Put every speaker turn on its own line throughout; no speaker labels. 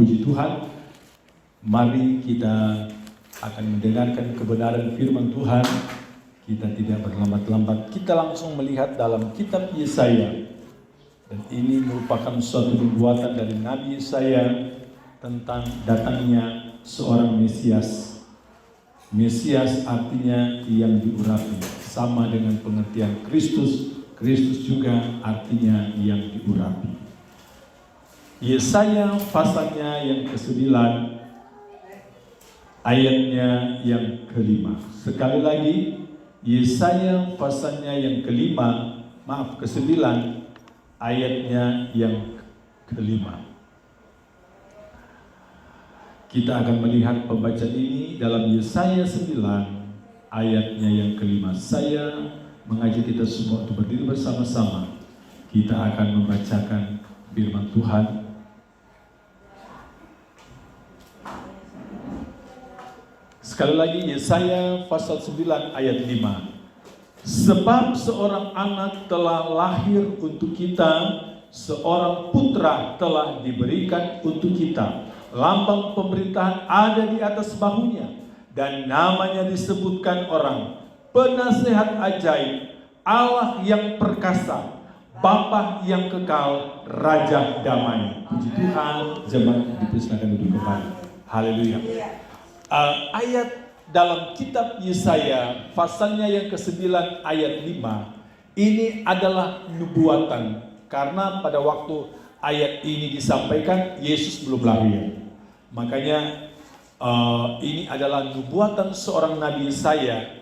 Puji Tuhan, mari kita akan mendengarkan kebenaran firman Tuhan. Kita tidak berlambat-lambat, kita langsung melihat dalam kitab Yesaya. Dan ini merupakan suatu nubuatan dari Nabi Yesaya tentang datangnya seorang Mesias. Mesias artinya yang diurapi, sama dengan pengertian Kristus. Kristus juga artinya yang diurapi. Yesaya pasalnya yang ke-9, ayatnya yang ke-5. Sekali lagi, Yesaya pasalnya yang ke-9, ayatnya yang ke-5. Kita akan melihat pembacaan ini dalam Yesaya 9, ayatnya yang ke-5. Saya mengajak kita semua untuk berdiri bersama-sama. Kita akan membacakan firman Tuhan. Sekali lagi, Yesaya pasal 9 ayat 5. Sebab seorang anak telah lahir untuk kita, seorang putra telah diberikan untuk kita. Lambang pemerintahan ada di atas bahunya, dan namanya disebutkan orang Penasehat Ajaib, Allah yang perkasa, Bapa yang kekal, Raja damai. Puji Tuhan. Jemaat dipersilakan duduk kembali. Haleluya. Ayat dalam kitab Yesaya pasalnya yang ke-9 ayat 5 ini adalah nubuatan, karena pada waktu ayat ini disampaikan Yesus belum lahir. Makanya ini adalah nubuatan seorang Nabi Yesaya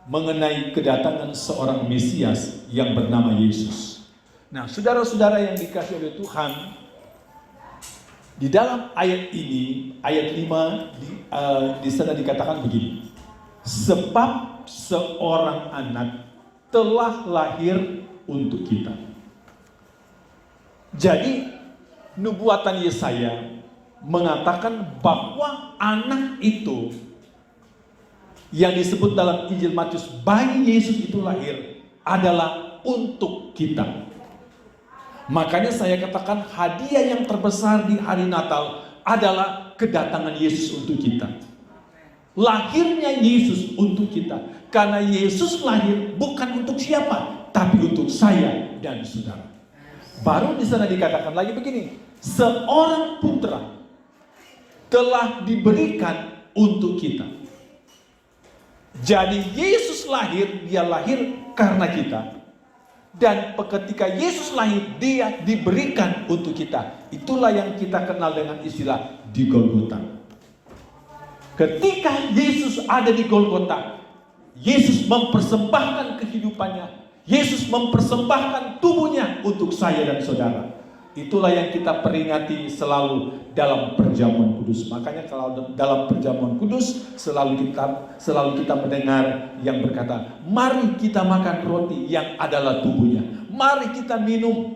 mengenai kedatangan seorang Mesias yang bernama Yesus. Nah, saudara-saudara yang dikasihi oleh Tuhan, di dalam ayat ini, ayat 5, di sana dikatakan begini. Sebab seorang anak telah lahir untuk kita. Jadi, nubuatan Yesaya mengatakan bahwa anak itu yang disebut dalam Injil Matius, bayi Yesus itu lahir adalah untuk kita. Makanya saya katakan hadiah yang terbesar di hari Natal adalah kedatangan Yesus untuk kita. Lahirnya Yesus untuk kita. Karena Yesus lahir bukan untuk siapa, tapi untuk saya dan saudara. Baru di sana dikatakan lagi begini, seorang putra telah diberikan untuk kita. Jadi Yesus lahir, dia lahir karena kita. Dan ketika Yesus lahir, dia diberikan untuk kita. Itulah yang kita kenal dengan istilah di Golgota. Ketika Yesus ada di Golgota, Yesus mempersembahkan kehidupannya. Yesus mempersembahkan tubuhnya untuk saya dan saudara. Itulah yang kita peringati selalu dalam perjamuan kudus. Makanya kalau dalam perjamuan kudus selalu kita mendengar yang berkata, mari kita makan roti yang adalah tubuhnya. Mari kita minum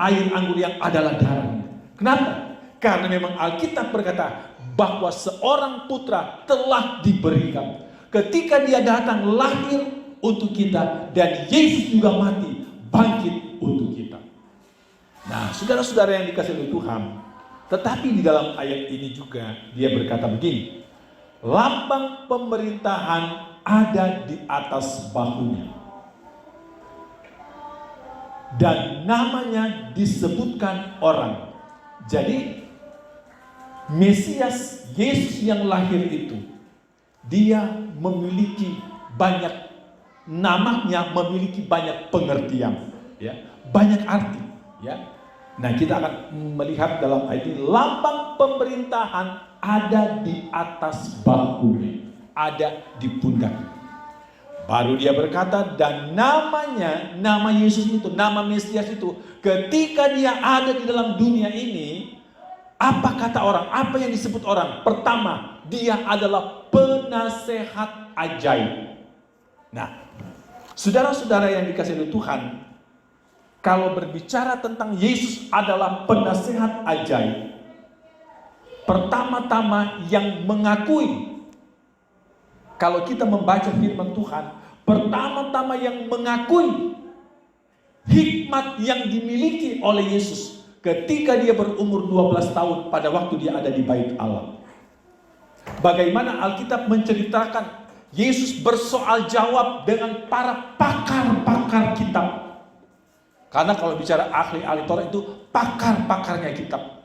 air anggur yang adalah darahnya. Kenapa? Karena memang Alkitab berkata bahwa seorang putra telah diberikan. Ketika dia datang lahir untuk kita, dan Yesus juga mati, bangkit untuk kita. Nah, saudara-saudara yang dikasihi oleh Tuhan, tetapi di dalam ayat ini juga dia berkata begini, lambang pemerintahan ada di atas bahunya, dan namanya disebutkan orang. Jadi Mesias Yesus yang lahir itu, dia memiliki banyak, namanya memiliki banyak pengertian, ya, banyak arti, ya. Nah, kita akan melihat dalam ayat ini, lambang pemerintahan ada di atas bahunya, ada di pundak. Baru dia berkata, dan namanya, nama Yesus itu, nama Mesias itu, ketika dia ada di dalam dunia ini, apa kata orang? Apa yang disebut orang? Pertama, dia adalah penasehat ajaib. Nah, saudara-saudara yang dikasihi oleh Tuhan, kalau berbicara tentang Yesus adalah penasehat ajaib, pertama-tama yang mengakui, kalau kita membaca firman Tuhan, pertama-tama yang mengakui hikmat yang dimiliki oleh Yesus ketika dia berumur 12 tahun pada waktu dia ada di bait Allah. Bagaimana Alkitab menceritakan Yesus bersoal jawab dengan para pakar-pakar kitab. Karena kalau bicara ahli-ahli Taurat itu pakar-pakarnya kitab.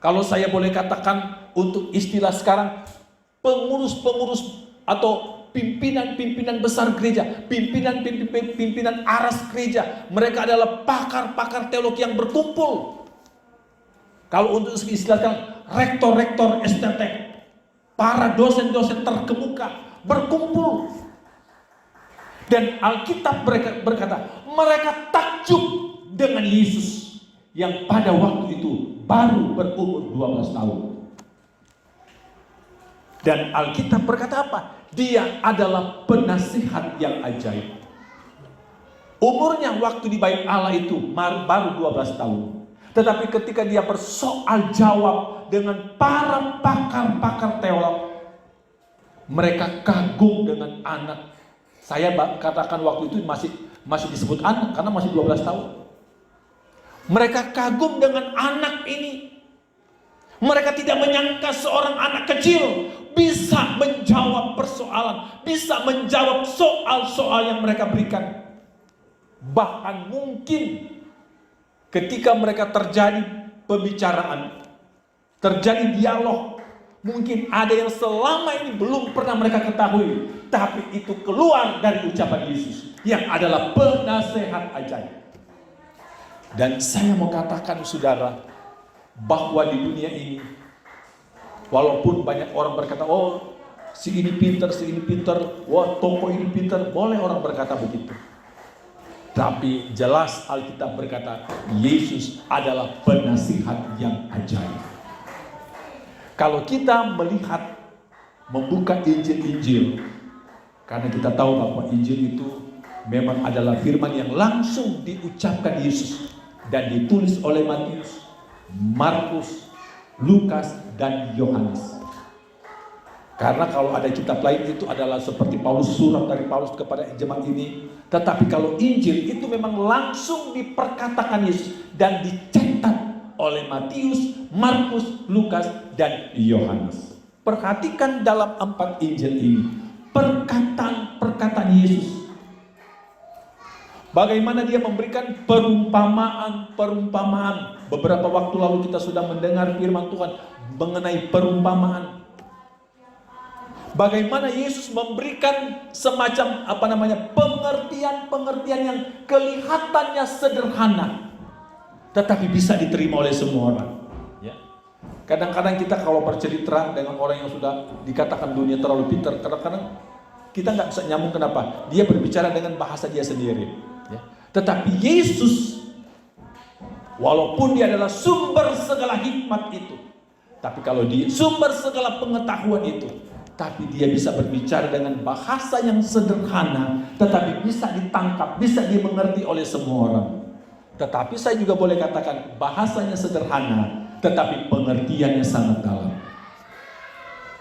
Kalau saya boleh katakan untuk istilah sekarang, pengurus-pengurus atau pimpinan-pimpinan besar gereja, pimpinan aras gereja, mereka adalah pakar-pakar teologi yang berkumpul. Kalau untuk istilahkan rektor-rektor STT, para dosen-dosen terkemuka berkumpul. Dan Alkitab berkata, mereka takjub dengan Yesus yang pada waktu itu baru berumur 12 tahun. Dan Alkitab berkata apa? Dia adalah penasihat yang ajaib. Umurnya waktu di bait Allah itu baru 12 tahun. Tetapi ketika dia bersoal jawab dengan para pakar-pakar teolog, mereka kagum dengan anak. Saya katakan waktu itu masih disebut anak karena masih 12 tahun. Mereka kagum dengan anak ini. Mereka tidak menyangka seorang anak kecil bisa menjawab persoalan, bisa menjawab soal-soal yang mereka berikan. Bahkan mungkin ketika mereka terjadi pembicaraan, terjadi dialog, mungkin ada yang selama ini belum pernah mereka ketahui, tapi itu keluar dari ucapan Yesus yang adalah penasehat ajaib. Dan saya mau katakan saudara, bahwa di dunia ini, walaupun banyak orang berkata, oh si ini pintar, wah tokoh ini pintar, boleh orang berkata begitu. Tapi jelas Alkitab berkata, Yesus adalah penasihat yang ajaib. Kalau kita melihat, membuka Injil-Injil, karena kita tahu bahwa Injil itu memang adalah firman yang langsung diucapkan Yesus dan ditulis oleh Matius, Markus, Lukas, dan Yohanes. Karena kalau ada kitab lain itu adalah seperti surat dari Paulus kepada jemaat ini. Tetapi kalau Injil itu memang langsung diperkatakan Yesus dan dicetak oleh Matius, Markus, Lukas, dan Yohanes. Perhatikan dalam 4 Injil ini perkataan-perkataan Yesus. Bagaimana dia memberikan perumpamaan. Beberapa waktu lalu kita sudah mendengar firman Tuhan mengenai perumpamaan. Bagaimana Yesus memberikan semacam pengertian-pengertian yang kelihatannya sederhana, tetapi bisa diterima oleh semua orang. Ya. Kadang-kadang kita kalau bercerita dengan orang yang sudah dikatakan dunia terlalu pintar, kadang-kadang kita nggak bisa nyambung. Kenapa? Dia berbicara dengan bahasa dia sendiri. Ya. Tetapi Yesus, walaupun dia adalah sumber segala hikmat itu, tapi kalau dia sumber segala pengetahuan itu, tapi dia bisa berbicara dengan bahasa yang sederhana, tetapi bisa ditangkap, bisa dimengerti oleh semua orang. Tetapi saya juga boleh katakan bahasanya sederhana, tetapi pengertiannya sangat dalam.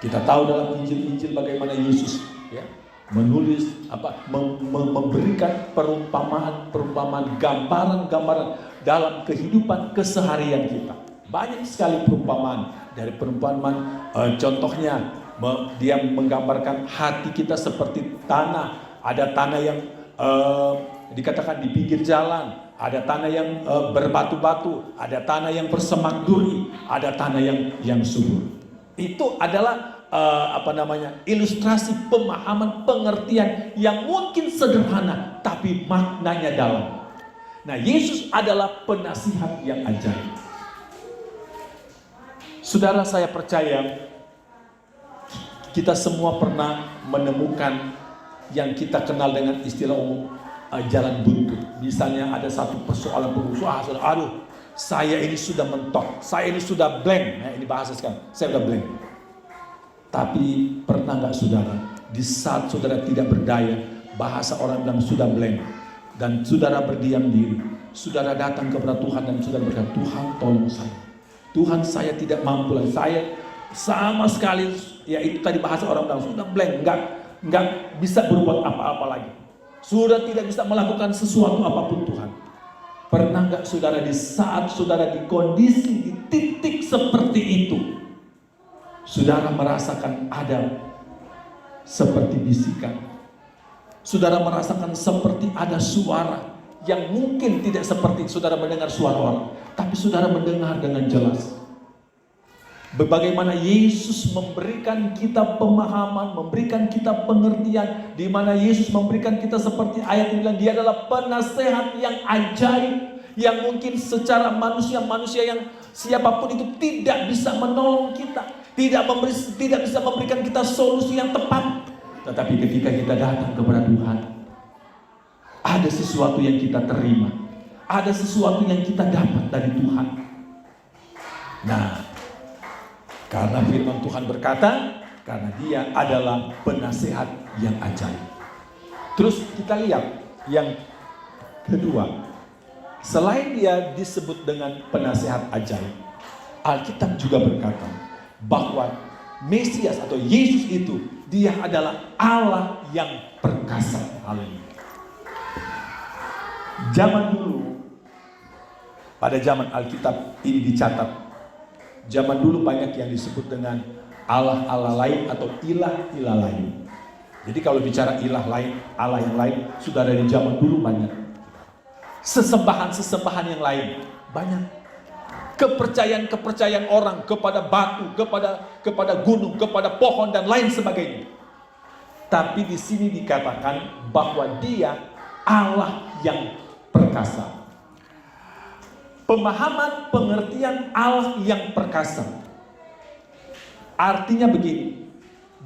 Kita tahu dalam Injil-Injil bagaimana Yesus menulis memberikan perumpamaan, gambaran-gambaran dalam kehidupan keseharian kita. Banyak sekali perumpamaan. Dari perumpamaan contohnya dia menggambarkan hati kita seperti tanah. Ada tanah yang dikatakan di pinggir jalan, ada tanah yang berbatu-batu, ada tanah yang bersemak duri, ada tanah yang subur. Itu adalah ilustrasi pemahaman pengertian yang mungkin sederhana tapi maknanya dalam. Nah, Yesus adalah penasihat yang ajaib. Saudara, saya percaya kita semua pernah menemukan yang kita kenal dengan istilah umum jalan buntu. Misalnya ada satu persoalan pengusaha, aduh saya ini sudah mentok, saya ini sudah blank. Nah, ini bahasa sekarang, saya sudah blank. Tapi pernah nggak saudara, di saat saudara tidak berdaya, bahasa orang bilang sudah blank, dan saudara berdiam diri, saudara datang kepada Tuhan dan saudara berkata, Tuhan tolong saya. Tuhan, saya tidak mampu lagi, saya sama sekali, ya itu tadi bahasa orang bilang, sudah blank, nggak bisa berbuat apa-apa lagi. Sudah tidak bisa melakukan sesuatu apapun Tuhan. Pernah nggak saudara di saat saudara di kondisi, di titik seperti itu, saudara merasakan ada seperti bisikan, saudara merasakan seperti ada suara yang mungkin tidak seperti saudara mendengar suara orang, tapi saudara mendengar dengan jelas. Bagaimana Yesus memberikan kita pemahaman, memberikan kita pengertian, di mana Yesus memberikan kita seperti ayat ini bilang, Dia adalah penasehat yang ajaib, yang mungkin secara manusia yang siapapun itu tidak bisa menolong kita, tidak bisa memberikan kita solusi yang tepat. Tetapi ketika kita datang kepada Tuhan, ada sesuatu yang kita terima, ada sesuatu yang kita dapat dari Tuhan. Nah, karena firman Tuhan berkata, karena Dia adalah penasehat yang ajaib. Terus kita lihat yang kedua, selain Dia disebut dengan penasehat ajaib, Alkitab juga berkata bahwa Mesias atau Yesus itu, Dia adalah Allah yang perkasa. Haleluya. Zaman dulu, pada zaman Alkitab ini dicatat, zaman dulu banyak yang disebut dengan Allah-Allah lain atau ilah-ilah lain. Jadi kalau bicara ilah lain, Allah yang lain, sudah dari zaman dulu banyak. Sesembahan-sesembahan yang lain banyak. Kepercayaan-kepercayaan orang kepada batu, kepada gunung, kepada pohon dan lain sebagainya. Tapi di sini dikatakan bahwa Dia Allah yang perkasa. Pemahaman pengertian Allah yang perkasa artinya begini,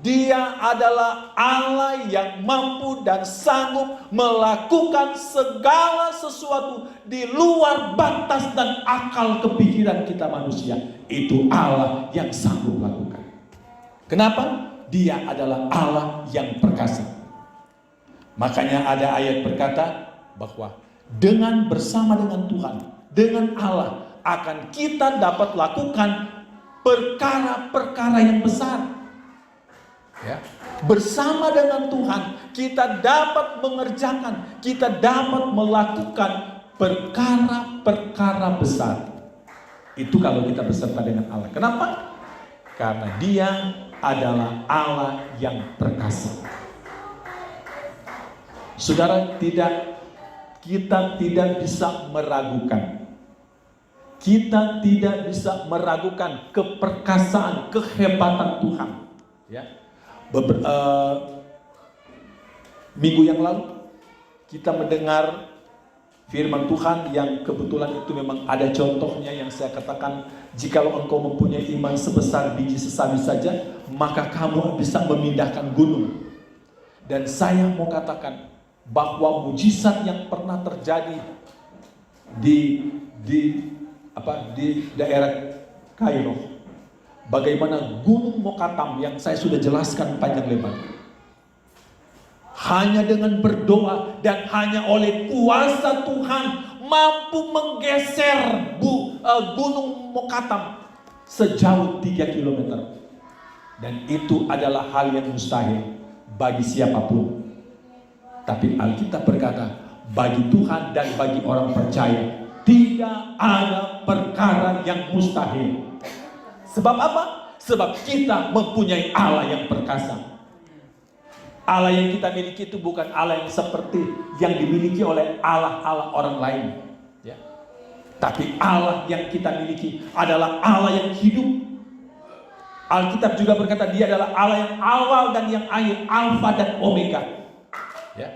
Dia adalah Allah yang mampu dan sanggup melakukan segala sesuatu di luar batas dan akal kepikiran kita manusia. Itu Allah yang sanggup lakukan. Kenapa? Dia adalah Allah yang perkasa. Makanya ada ayat berkata bahwa bersama dengan Tuhan, dengan Allah, akan kita dapat lakukan perkara-perkara yang besar. Ya. Bersama dengan Tuhan, kita dapat mengerjakan, kita dapat melakukan perkara-perkara besar. Itu kalau kita beserta dengan Allah. Kenapa? Karena Dia adalah Allah yang perkasa. Saudara, kita tidak bisa meragukan. Kita tidak bisa meragukan keperkasaan, kehebatan Tuhan. Ya. Minggu yang lalu kita mendengar firman Tuhan yang kebetulan itu memang ada contohnya yang saya katakan, jikalau engkau mempunyai iman sebesar biji sesawi saja, maka kamu bisa memindahkan gunung. Dan saya mau katakan bahwa mujizat yang pernah terjadi di daerah Kairo, bagaimana gunung Mokatam yang saya sudah jelaskan panjang lebar, hanya dengan berdoa dan hanya oleh kuasa Tuhan mampu menggeser gunung Mokatam sejauh 3 km. Dan itu adalah hal yang mustahil bagi siapapun. Tapi Alkitab berkata, bagi Tuhan dan bagi orang percaya tidak ada perkara yang mustahil. Sebab apa? Sebab kita mempunyai Allah yang perkasa. Allah yang kita miliki itu bukan Allah yang seperti yang dimiliki oleh Allah-Allah orang lain, ya. Tapi Allah yang kita miliki adalah Allah yang hidup. Alkitab juga berkata Dia adalah Allah yang awal dan yang akhir, Alfa dan Omega. Ya.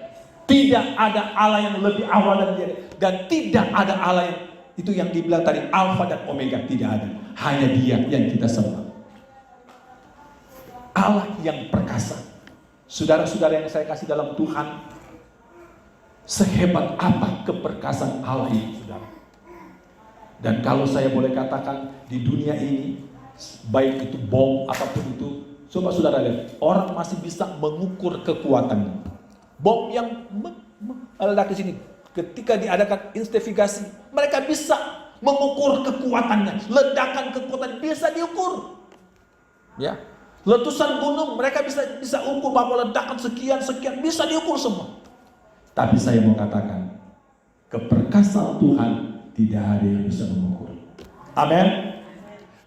Tidak ada Allah yang lebih awal dan dia, dan tidak ada Allah yang itu yang dibilang tadi Alfa dan Omega, tidak ada. Hanya Dia yang kita sembah. Allah yang perkasa. Saudara-saudara yang saya kasih dalam Tuhan, sehebat apa keperkasaan Allah ini, saudara. Dan kalau saya boleh katakan, di dunia ini, baik itu bom apapun itu, coba saudara lihat, orang masih bisa mengukur kekuatannya. Bom yang meledak di sini, ketika diadakan investigasi, mereka bisa mengukur kekuatannya. Ledakan kekuatan bisa diukur, ya. Letusan gunung mereka bisa ukur bahwa ledakan sekian bisa diukur semua. Tapi saya mau katakan, Keperkasaan Tuhan tidak ada yang bisa mengukur. Amin.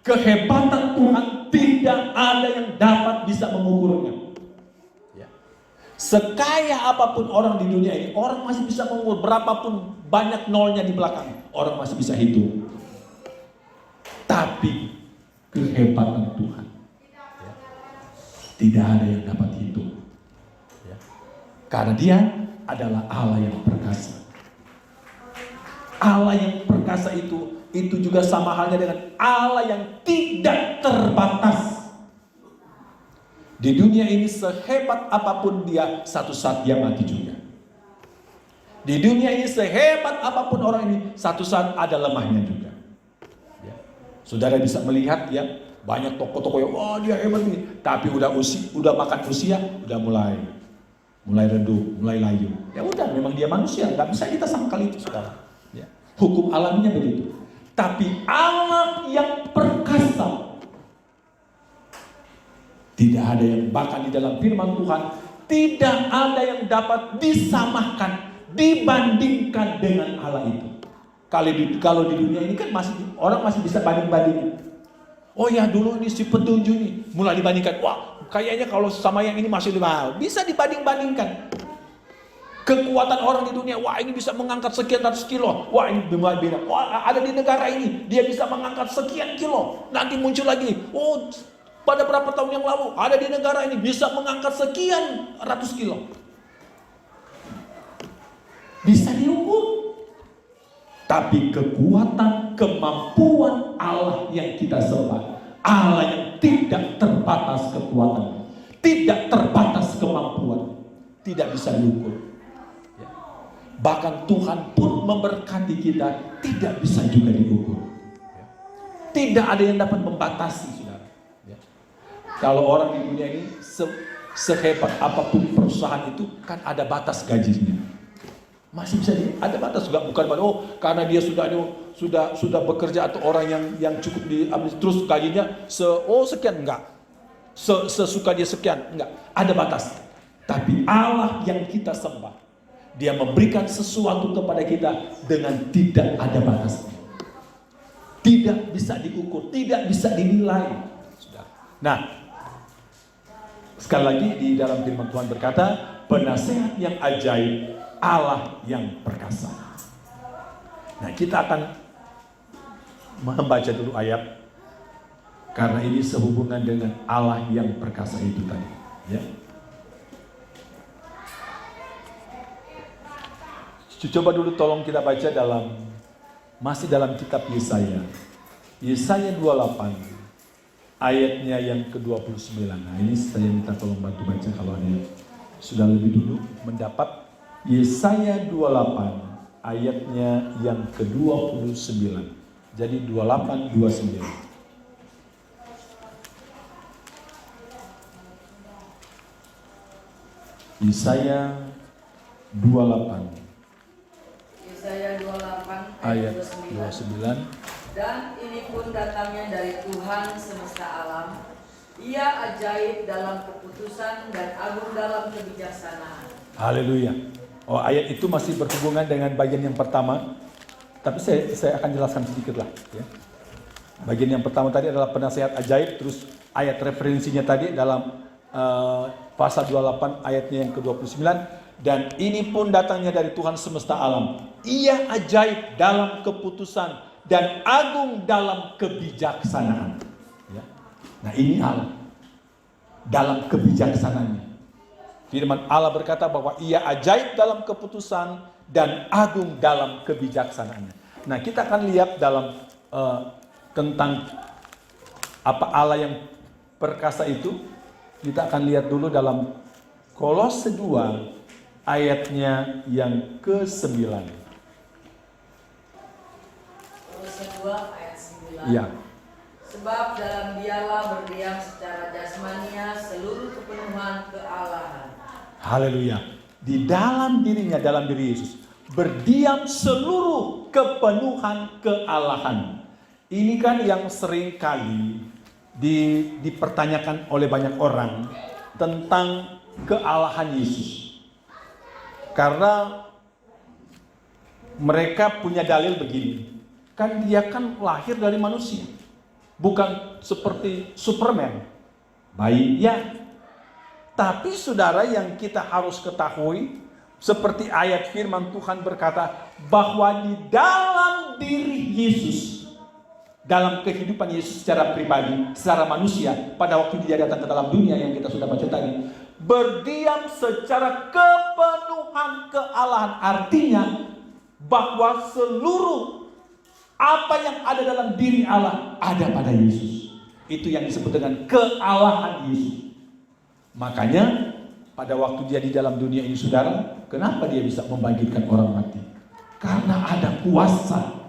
Kehebatan Tuhan tidak ada yang dapat bisa mengukurnya. Ya. Sekaya apapun orang di dunia ini, orang masih bisa mengukur berapapun banyak nolnya di belakang, orang masih bisa hitung. Tapi kehebatan Tuhan, ya, tidak ada yang dapat hitung. Ya. Karena Dia adalah Allah yang perkasa. Allah yang perkasa itu juga sama halnya dengan Allah yang tidak terbatas. Di dunia ini sehebat apapun Dia, satu saat Dia mati juga. Di dunia ini sehebat apapun orang ini, satu saat ada lemahnya juga. Ya. Saudara bisa melihat ya, banyak tokoh-tokoh yang wah dia hebat nih, tapi udah makan usia, udah mulai redup, mulai layu. Ya udah, memang dia manusia, nggak bisa kita sangkal itu, saudara. Ya. Hukum alamnya begitu. Tapi Allah yang perkasa, tidak ada yang, bahkan di dalam firman Tuhan, tidak ada yang dapat disamakan, dibandingkan dengan Allah itu. Kalau di dunia ini kan orang masih bisa banding-bandingin. Oh ya, dulu ini si petunjuk nih, mulai dibandingkan. Wah, kayaknya kalau sama yang ini masih lebih mahal. Bisa dibanding-bandingkan. Kekuatan orang di dunia, wah ini bisa mengangkat sekian ratus kilo. Wah ini beda. Wah ada di negara ini, dia bisa mengangkat sekian kilo. Nanti muncul lagi, oh pada berapa tahun yang lalu, ada di negara ini bisa mengangkat sekian ratus kilo. Bisa diukur. Tapi kekuatan, kemampuan Allah yang kita sembah, Allah yang tidak terbatas kekuatan, tidak terbatas kemampuan, tidak bisa diukur. Bahkan Tuhan pun memberkati kita, tidak bisa juga diukur. Tidak ada yang dapat membatasi, saudara. Kalau orang di dunia ini sehebat apapun perusahaan itu kan ada batas gajinya. Masih bisa ada batas juga, bukan karena dia sudah bekerja atau orang yang cukup diambil terus gajinya sekian, enggak. Sesuka dia sekian, enggak. Ada batas. Tapi Allah yang kita sembah, Dia memberikan sesuatu kepada kita dengan tidak ada batasnya. Tidak bisa diukur, tidak bisa dinilai. Nah, sekali lagi di dalam firman Tuhan berkata, penasehat yang ajaib, Allah yang perkasa. Nah, kita akan membaca dulu ayat, karena ini sehubungan dengan Allah yang perkasa itu tadi. Ya. Coba dulu tolong kita baca masih dalam kitab Yesaya. Yesaya 28 ayatnya yang ke-29. Nah, ini saya minta tolong bantu baca kalau ada yang sudah lebih dulu mendapat. Yesaya 28 ayatnya yang ke-29. Jadi 28 29. Yesaya 28 ayat 29.
Dan ini pun datangnya dari Tuhan semesta alam. Ia ajaib dalam keputusan dan agung dalam kebijaksanaan.
Haleluya. Oh, ayat itu masih berhubungan dengan bagian yang pertama. Tapi saya akan jelaskan sedikit lah. Ya. Bagian yang pertama tadi adalah penasehat ajaib. Terus ayat referensinya tadi dalam pasal 28 ayatnya yang ke-29. Dan ini pun datangnya dari Tuhan semesta alam. Ia ajaib dalam keputusan dan agung dalam kebijaksanaan. Ya. Nah, ini Allah dalam kebijaksanaannya. Firman Allah berkata bahwa ia ajaib dalam keputusan dan agung dalam kebijaksanaannya. Nah, kita akan lihat dalam tentang apa Allah yang perkasa itu. Kita akan lihat dulu dalam Kolose 2 ayatnya yang ke-9.
Kolose 2 ayat 9.
Ya.
Sebab dalam Dialah berdiam secara jasmania seluruh kepenuhan kealahan.
Haleluya. Di dalam dirinya, dalam diri Yesus, berdiam seluruh kepenuhan kealahan. Ini kan yang sering kali dipertanyakan oleh banyak orang tentang kealahan Yesus. Karena Mereka punya dalil begini, kan dia kan lahir dari manusia, bukan seperti Superman, baik ya. Tapi saudara, yang kita harus ketahui, seperti ayat firman Tuhan berkata, bahwa di dalam diri Yesus, dalam kehidupan Yesus secara pribadi, secara manusia, pada waktu dia datang ke dalam dunia yang kita sudah baca tadi, berdiam secara kepenuhan kealahan. Artinya bahwa seluruh apa yang ada dalam diri Allah ada pada Yesus. Itu yang disebut dengan kealahan Yesus. Makanya pada waktu dia di dalam dunia ini, saudara, kenapa dia bisa membangkitkan orang mati? Karena ada kuasa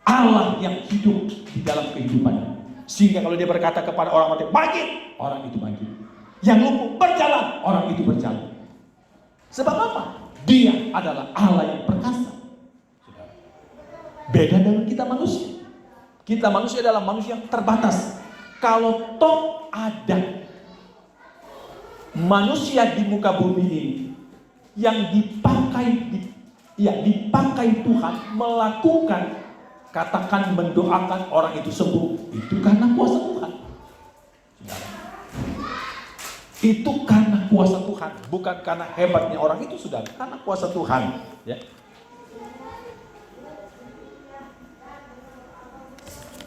Allah yang hidup di dalam kehidupannya. Sehingga kalau dia berkata kepada orang mati, bangkit, orang itu bangkit. Yang lumpuh berjalan, orang itu berjalan. Sebab apa? Dia adalah Allah yang perkasa. Beda dengan kita manusia. Kita manusia adalah manusia yang terbatas. Kalau toh ada manusia di muka bumi ini yang dipakai Tuhan melakukan, katakan mendoakan orang itu sembuh, itu karena kuasa Tuhan. Itu karena kuasa Tuhan, bukan karena hebatnya orang itu, saudara, karena kuasa Tuhan, ya.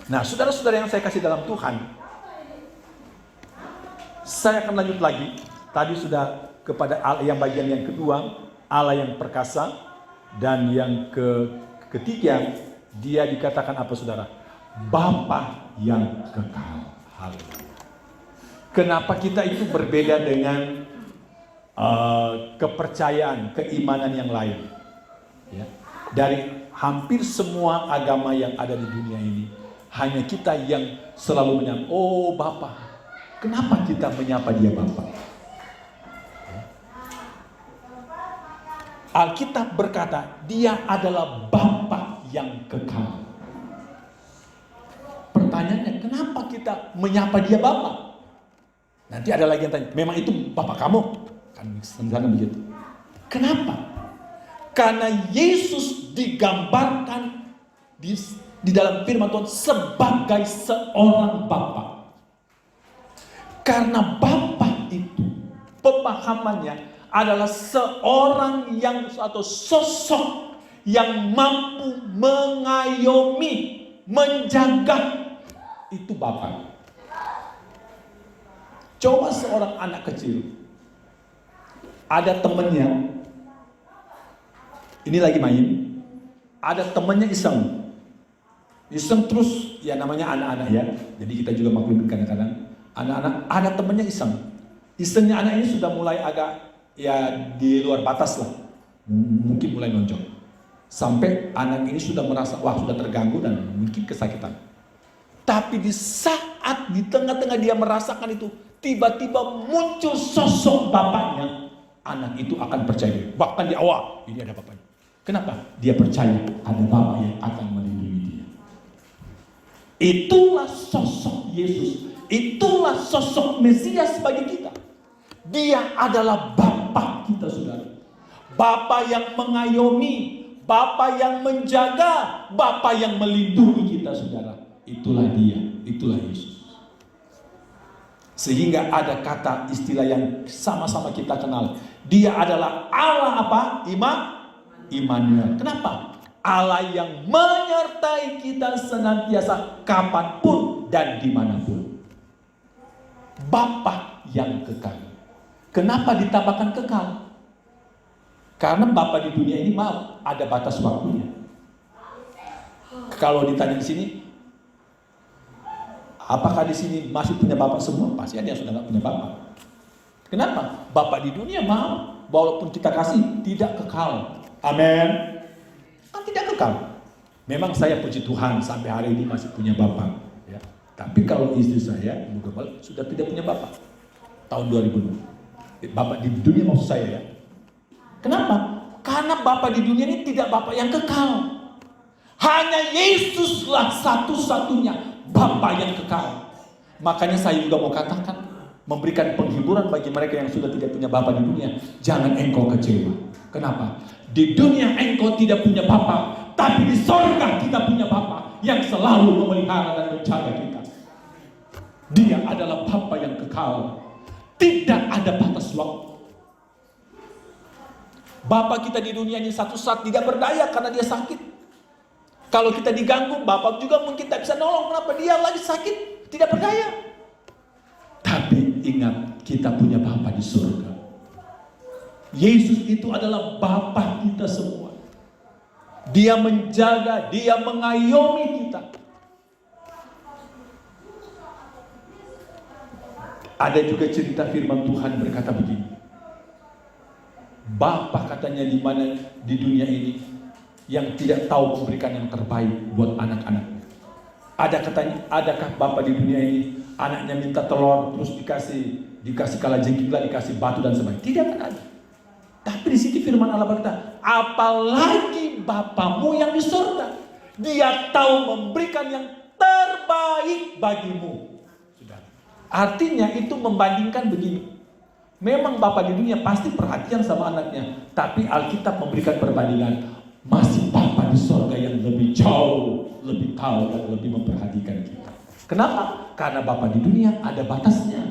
Nah, saudara-saudara yang saya kasih dalam Tuhan, saya akan lanjut lagi. Tadi sudah kepada Allah yang bagian yang kedua, Allah yang perkasa, dan yang ketiga, dia dikatakan apa, saudara? Bapa yang kekal. Haleluya. Kenapa kita itu berbeda dengan kepercayaan, keimanan yang lain? Ya. Dari hampir semua agama yang ada di dunia ini, hanya kita yang selalu menyapa, oh Bapa. Kenapa kita menyapa dia Bapa? Alkitab berkata, dia adalah Bapa yang kekal. Pertanyaannya, kenapa kita menyapa dia Bapa? Nanti ada lagi yang tanya, memang itu Bapa kamu? Kan sebenarnya begitu. Kenapa? Karena Yesus digambarkan di dalam firman Tuhan sebagai seorang Bapa. Karena Bapa itu pemahamannya adalah seorang yang atau sosok yang mampu mengayomi, menjaga. Itu Bapa. Coba seorang anak kecil, ada temennya, ini lagi main, ada temennya iseng terus, ya namanya anak-anak ya. Jadi kita juga maklumin kadang-kadang anak-anak ada temennya isengnya anak ini sudah mulai agak ya di luar batas lah, mungkin mulai nonjok, sampai anak ini sudah merasa wah sudah terganggu dan mungkin kesakitan. Tapi di saat di tengah-tengah dia merasakan itu, tiba-tiba muncul sosok bapaknya, anak itu akan percaya, bahkan di awal ini ada bapaknya. Kenapa? Dia percaya ada Bapa yang akan melindungi dia. Itulah sosok Yesus, itulah sosok Mesias bagi kita. Dia adalah Bapa kita, saudara. Bapa yang mengayomi, Bapa yang menjaga, Bapa yang melindungi kita, saudara. Itulah dia, itulah Yesus. Sehingga ada kata istilah yang sama-sama kita kenal. Dia adalah Allah apa? Immanuel. Kenapa? Allah yang menyertai kita senantiasa kapanpun dan dimanapun. Bapa yang kekal. Kenapa ditambahkan kekal? Karena Bapa di dunia ini maaf, ada batas waktunya. Kalau ditanya di sini, apakah di sini masih punya Bapa semua? Pasti ada yang sudah nggak punya Bapa. Kenapa? Bapa di dunia maaf, walaupun kita kasih tidak kekal. Amin. Kan tidak kekal. Memang saya puji Tuhan sampai hari ini masih punya Bapa. Ya. Tapi kalau istri saya, sudah tidak punya Bapa. Tahun 2000. Bapa di dunia maksud saya ya. Kenapa? Karena Bapa di dunia ini tidak Bapa yang kekal. Hanya Yesuslah satu-satunya Bapa yang kekal. Makanya saya juga mau katakan, memberikan penghiburan bagi mereka yang sudah tidak punya Bapa di dunia. Jangan engkau kecewa. Kenapa? Di dunia engkau tidak punya Bapa, tapi di sorga kita punya Bapa yang selalu memelihara dan menjaga kita. Dia adalah Bapa yang kekal. Tidak ada batas waktu. Bapa kita di dunia ini satu saat tidak berdaya karena dia sakit. Kalau kita diganggu, Bapa juga mungkin tak bisa nolong. Kenapa? Dia lagi sakit, tidak berdaya. Tapi ingat, kita punya Bapa di surga. Yesus itu adalah Bapa kita semua. Dia menjaga, dia mengayomi kita. Ada juga cerita firman Tuhan berkata begini. Bapa katanya di mana di dunia ini yang tidak tahu memberikan yang terbaik buat anak-anaknya. Adakah Bapa di dunia ini anaknya minta telur terus dikasih kalajengking, dikasih batu dan sebagainya? Tidak akan ada. Tapi di sini firman Allah berkata, apalagi Bapamu yang di surga, Dia tahu memberikan yang terbaik bagimu. Saudara. Artinya itu membandingkan begini. Memang Bapa di dunia pasti perhatian sama anaknya, tapi Alkitab memberikan perbandingan. Masih Bapa di surga yang lebih jauh, lebih tahu dan lebih memperhatikan kita. Kenapa? Karena Bapa di dunia ada batasnya.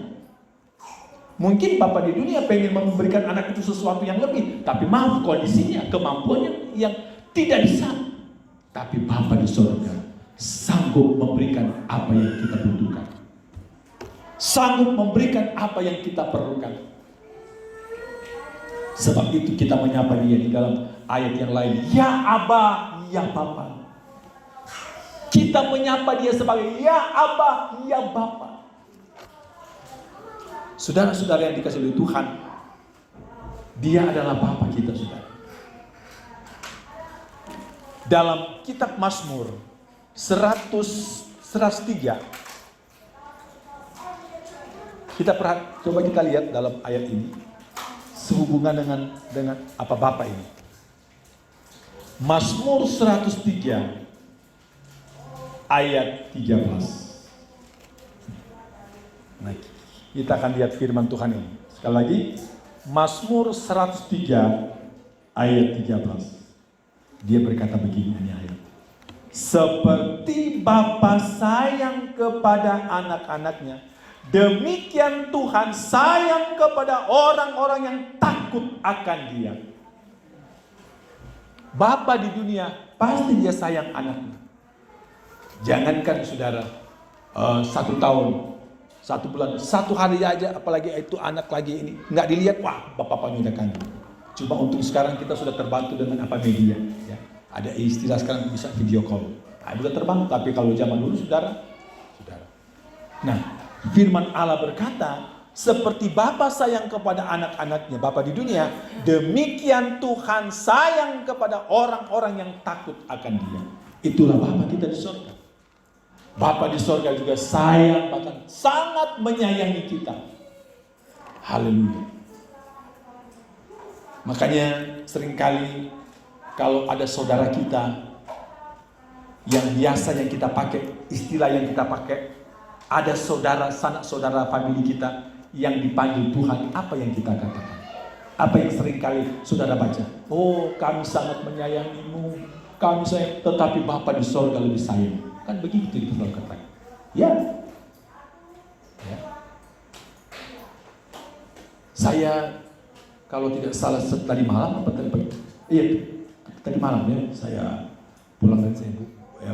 Mungkin Bapa di dunia pengen memberikan anak itu sesuatu yang lebih, tapi maaf kondisinya, kemampuannya yang tidak bisa. Tapi Bapa di surga sanggup memberikan apa yang kita butuhkan. Sanggup memberikan apa yang kita perlukan. Sebab itu kita menyapa Dia di dalam ayat yang lain. Ya Aba, ya Bapa. Kita menyapa Dia sebagai Ya Aba, ya Bapa. Saudara-saudara yang dikasih oleh Tuhan, Dia adalah Bapa kita, saudara. Dalam kitab Mazmur 103, coba kita lihat dalam ayat ini sehubungan dengan apa Bapa ini. Mazmur 103 ayat 13. Nah, kita akan lihat firman Tuhan ini. Sekali lagi, Mazmur 103 ayat 13. Dia berkata begini ini ayat. Seperti Bapa sayang kepada anak-anaknya, demikian Tuhan sayang kepada orang-orang yang takut akan Dia. Bapa di dunia pasti Dia sayang anaknya. Jangankan saudara 1 tahun, 1 bulan, 1 hari aja, apalagi itu anak lagi ini nggak dilihat, wah bapak-bapaknya udah kandung. Cuma untuk sekarang kita sudah terbantu dengan apa media, ya. Ada istilah sekarang bisa video call. Nah, sudah terbantu, tapi kalau zaman dulu saudara. Nah, firman Allah berkata, seperti Bapa sayang kepada anak-anaknya, Bapa di dunia, demikian Tuhan sayang kepada orang-orang yang takut akan Dia. Itulah Bapa kita di surga. Bapa di surga juga sayang, bahkan sangat menyayangi kita. Haleluya. Makanya seringkali kalau ada saudara kita yang biasanya kita pakai, istilah yang kita pakai, ada saudara, sanak saudara famili kita yang dipanggil Tuhan, apa yang kita katakan? Apa yang seringkali saudara baca? Oh, kami sangat menyayangimu, kami sayang, tetapi Bapa di surga lebih sayang. Kan begitu kita selalu katakan. Ya. Saya kalau tidak salah tadi malam apa tadi pagi? Iya, tadi malam ya saya pulang dan saya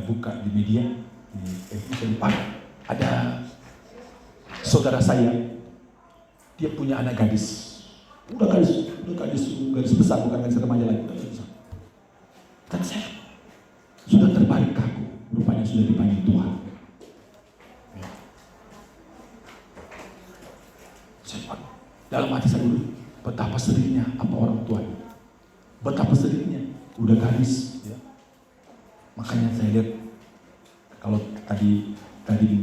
buka di media di FB ada saudara saya, dia punya anak gadis, udah gadis besar, bukan gadis remaja lagi, dan saya sudah terbalik kaku, rupanya sudah dipanggil Tuhan. Saya dalam hati saya dulu, betapa sedihnya apa orang tua ini, betapa sedihnya, udah gadis, ya. Makanya saya lihat, kalau tadi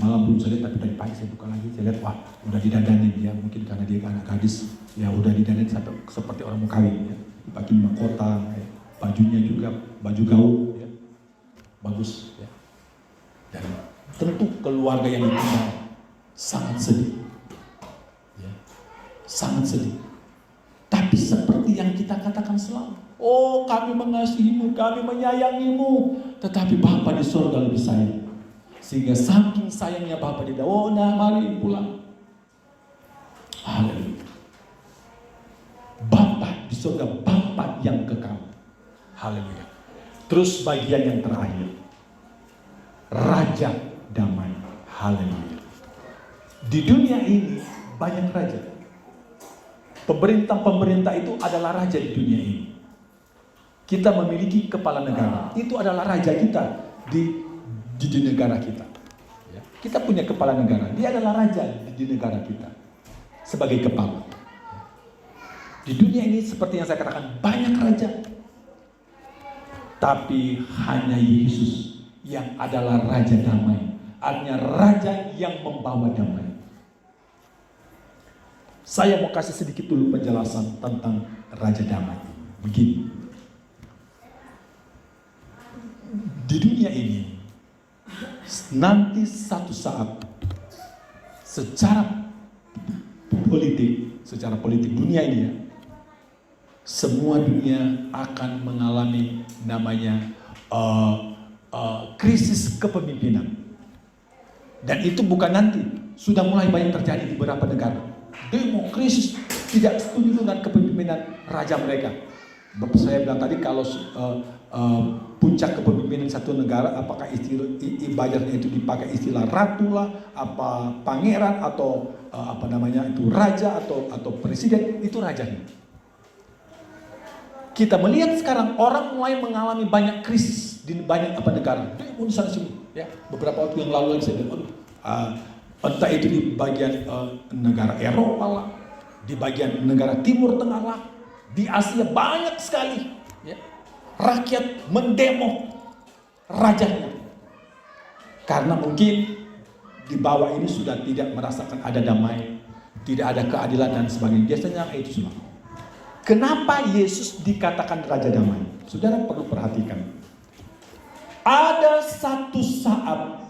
malam belum saya lihat, tapi tadi pagi saya buka lagi, saya lihat, wah, udah didandanin ya, mungkin karena dia anak gadis, ya udah didandanin sampai seperti orang mau kawin, ya, pakai mahkota, ya. Bajunya juga baju gaul, ya, bagus, ya. Dan tentu keluarga yang ditinggal sangat sedih, ya, sangat sedih. Tapi seperti yang kita katakan katakan selalu, oh kami mengasihimu, kami menyayangimu. Tetapi Bapa di surga lebih sayang. Sehingga saking sayangnya Bapa di dalam, oh nah mari pulang. Haleluya. Bapa di surga, Bapa yang kekal. Haleluya. Terus bagian yang terakhir, Raja damai. Haleluya. Di dunia ini banyak raja. Pemerintah-pemerintah itu adalah raja di dunia ini. Kita memiliki kepala negara. Itu adalah raja kita di negara kita. Ya. Kita punya kepala negara. Dia adalah raja di negara kita sebagai kepala. Di dunia ini seperti yang saya katakan, banyak raja. Tapi hanya Yesus yang adalah raja damai. Artinya raja yang membawa damai. Saya mau kasih sedikit dulu penjelasan tentang raja damai. Begini. Di dunia ini, nanti satu saat, secara politik dunia ini ya, semua dunia akan mengalami namanya krisis kepemimpinan. Dan itu bukan nanti, sudah mulai banyak terjadi di beberapa negara. Demo, krisis, tidak setuju dengan kepemimpinan raja mereka. Saya bilang tadi kalau puncak kepemimpinan satu negara, apakah ibadahnya itu dipakai istilah ratu lah, apa pangeran atau apa namanya itu raja atau presiden, itu rajanya. Kita melihat sekarang orang mulai mengalami banyak krisis di banyak negara. Demo di sana sini, ya. Beberapa waktu yang lalu saya bilang, entah itu di bagian negara Eropa lah, di bagian negara Timur Tengah lah, di Asia banyak sekali ya, rakyat mendemo rajanya. Karena mungkin di bawah ini sudah tidak merasakan ada damai, tidak ada keadilan dan sebagainya. Biasanya itu semua. Kenapa Yesus dikatakan Raja Damai? Saudara perlu perhatikan. Ada satu saat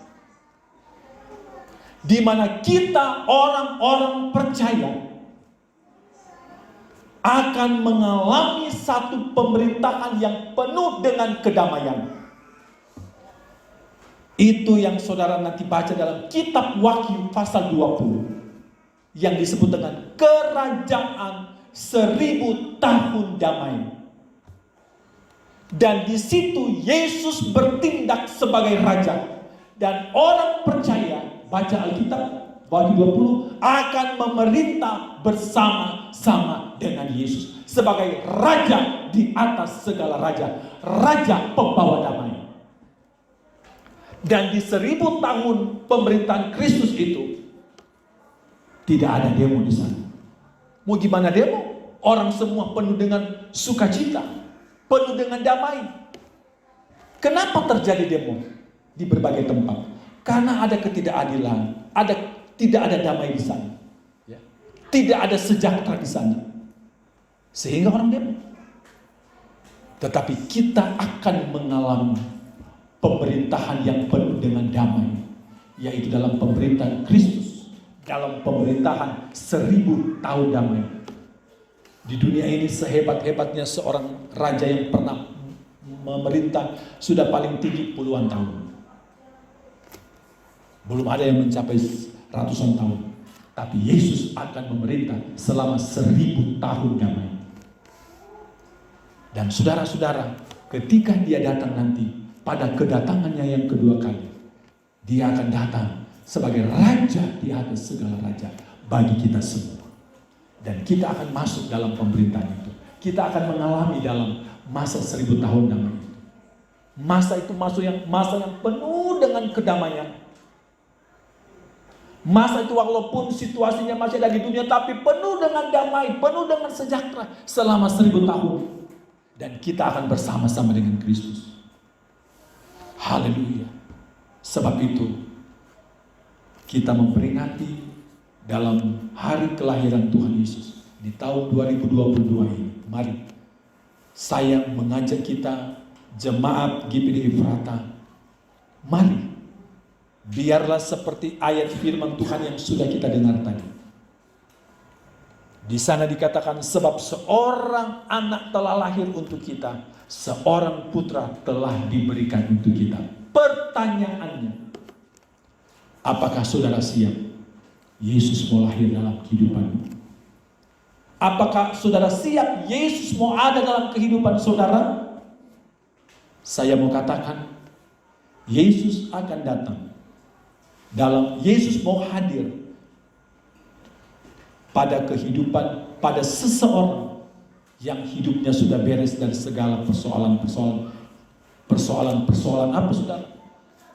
di mana kita orang-orang percaya akan mengalami satu pemerintahan yang penuh dengan kedamaian. Itu yang saudara nanti baca dalam kitab Wahyu pasal 20 yang disebut dengan kerajaan 1000 tahun damai. Dan di situ Yesus bertindak sebagai raja dan orang percaya baca Alkitab Wahyu 20 akan memerintah bersama-sama dengan Yesus sebagai raja di atas segala raja, raja pembawa damai. Dan di 1000 tahun pemerintahan Kristus itu tidak ada demo di sana. Mau gimana demo? Orang semua penuh dengan sukacita, penuh dengan damai. Kenapa terjadi demo di berbagai tempat? Karena ada ketidakadilan, tidak ada damai di sana, ya. Tidak ada sejahtera di sana, sehingga orang demo. Tetapi kita akan mengalami pemerintahan yang penuh dengan damai, yaitu dalam pemerintahan Kristus, dalam pemerintahan 1000 tahun damai. Di dunia ini sehebat-hebatnya seorang raja yang pernah memerintah sudah paling tinggi puluhan tahun. Belum ada yang mencapai ratusan tahun. Tapi Yesus akan memerintah selama 1000 tahun damai. Dan saudara-saudara, ketika dia datang nanti, pada kedatangannya yang kedua kali, dia akan datang sebagai raja di atas segala raja bagi kita semua. Dan kita akan masuk dalam pemerintahan itu. Kita akan mengalami dalam masa 1000 tahun damai itu. Masa itu masa yang penuh dengan kedamaian. Masa itu walaupun situasinya masih ada di dunia, tapi penuh dengan damai, penuh dengan sejahtera selama 1000 tahun. Dan kita akan bersama-sama dengan Kristus. Haleluya. Sebab itu kita memperingati dalam hari kelahiran Tuhan Yesus di tahun 2022 ini. Mari saya mengajak kita jemaat GPD Efrata, mari biarlah seperti ayat firman Tuhan yang sudah kita dengar tadi. Di sana dikatakan sebab seorang anak telah lahir untuk kita, seorang putra telah diberikan untuk kita. Pertanyaannya, apakah saudara siap? Yesus mau lahir dalam kehidupanmu. Apakah saudara siap Yesus mau ada dalam kehidupan saudara? Saya mau katakan, Yesus akan datang. Yesus mau hadir pada kehidupan, pada seseorang yang hidupnya sudah beres dari segala persoalan apa saudara?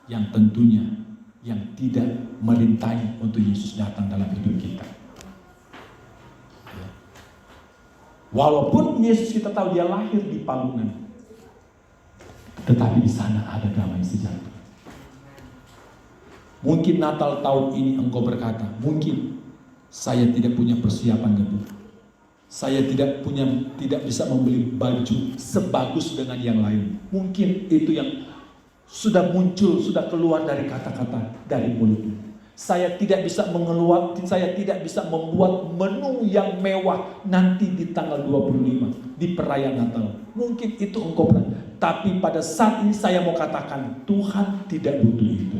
Yang tentunya yang tidak merintangi untuk Yesus datang dalam hidup kita. Ya. Walaupun Yesus kita tahu dia lahir di palungan, tetapi di sana ada damai sejahtera. Mungkin Natal tahun ini engkau berkata, mungkin saya tidak punya persiapan lebih. Saya tidak bisa membeli baju sebagus dengan yang lain. Mungkin itu yang sudah muncul, sudah keluar dari kata-kata dari mulutmu. Saya tidak bisa membuat menu yang mewah nanti di tanggal 25 di perayaan Natal. Mungkin itu engkau pernah. Tapi pada saat ini saya mau katakan, Tuhan tidak butuh itu.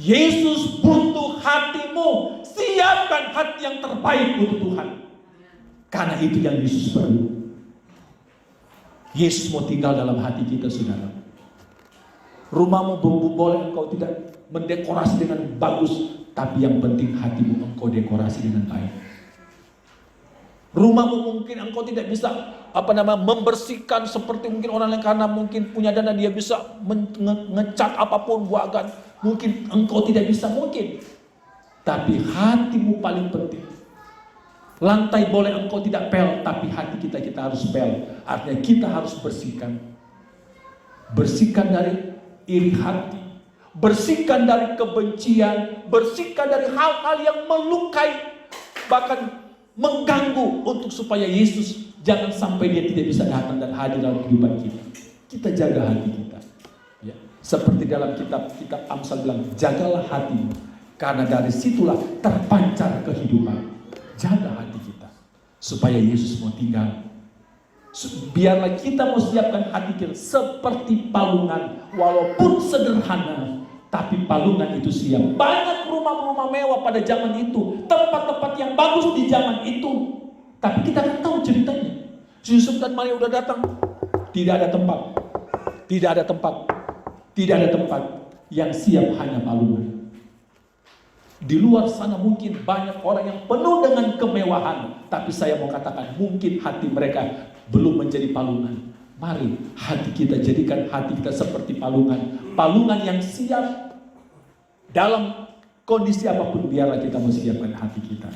Yesus butuh hatimu. Siapkan hati yang terbaik untuk Tuhan. Karena itu yang Yesus perlu. Yesus mau tinggal dalam hati kita, saudara. Rumahmu boleh engkau tidak mendekorasi dengan bagus, tapi yang penting hatimu engkau dekorasi dengan baik. Rumahmu mungkin engkau tidak bisa membersihkan seperti mungkin orang lain, karena mungkin punya dana dia bisa ngecat apapun buagan. Mungkin engkau tidak bisa, mungkin. Tapi hatimu paling penting. Lantai boleh engkau tidak pel, tapi hati kita harus pel. Artinya kita harus bersihkan. Bersihkan dari iri hati. Bersihkan dari kebencian. Bersihkan dari hal-hal yang melukai. Bahkan mengganggu, untuk supaya Yesus jangan sampai dia tidak bisa datang dan hadir dalam kehidupan kita. Kita jaga hati kita. Ya. Seperti dalam kitab Amsal bilang, jagalah hatimu, karena dari situlah terpancar kehidupan. Jaga hati kita, supaya Yesus mau tinggal. Biarlah kita mau siapkan hati kita seperti palungan, walaupun sederhana, tapi palungan itu siap. Banyak rumah-rumah mewah pada zaman itu, tempat-tempat yang bagus di zaman itu, tapi kita kan tahu ceritanya. Yusuf dan Maria udah datang, tidak ada tempat, tidak ada tempat, tidak ada tempat. Yang siap hanya palungan. Di luar sana mungkin banyak orang yang penuh dengan kemewahan, tapi saya mau katakan mungkin hati mereka belum menjadi palungan. Mari hati kita jadikan hati kita seperti palungan. Palungan yang siap dalam kondisi apapun, biarlah kita mau siapkan hati kita.